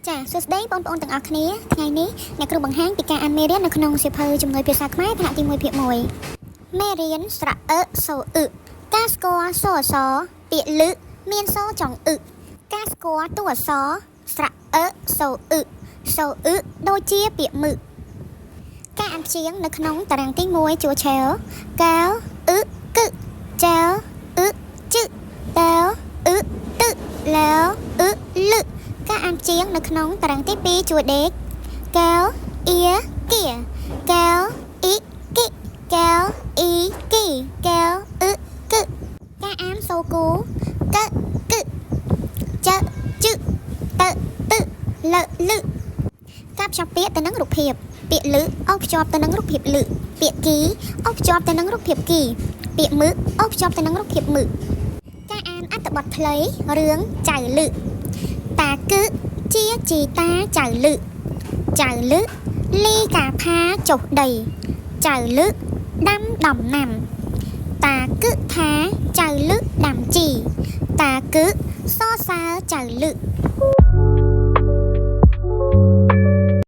ចាសួស្តីបងប្អូនទាំងអស់គ្នាថ្ងៃនេះអ្នកគ្រូបង្ហាញពីការអានមេរៀននៅក្នុងសៀវភៅជំនួយភាសាខ្មែរថ្នាក់ទី1ភាគ1មេរៀនស្រៈសូការស្គាល់សូអសពាក្យលឹមានសូចុងការស្គាល់តួអក្សរស្រៈសូដូចជាពាក្យមឹកការអានព្យាង្គនៅក្នុងតារាងទី1ជួរឆែលកាលកឹចាលជឹតាលទឹកឡាវលឹការអានព្យាង្គនៅក្នុងតារាងទី2ជួរដេកកាលអៀគៀកាលអ៊ីគិកាលអ៊ីគីកាលកឹការអានសូគូកកឹចជឹតលលឹការភ្ជាប់ពាក្យទៅនឹងរូបភាពពាក្យលឹអូសភ្ជាប់ទៅនឹងរូបភាពលឹពាក្យគីអូសភ្ជាប់ទៅនឹងរូបភាពគីពាក្យមឹកអូសភ្ជាប់ទៅនឹងរូបភាពមឹកការអានអត្ថបទខ្លីរឿងចៅលឹតាគឹជាជីតាចៅលឹលីកាផាចុះដីចៅលឹដាំដំណាំតាគឹថាចៅលឹដាំជីតាគឹសសើចៅលឹ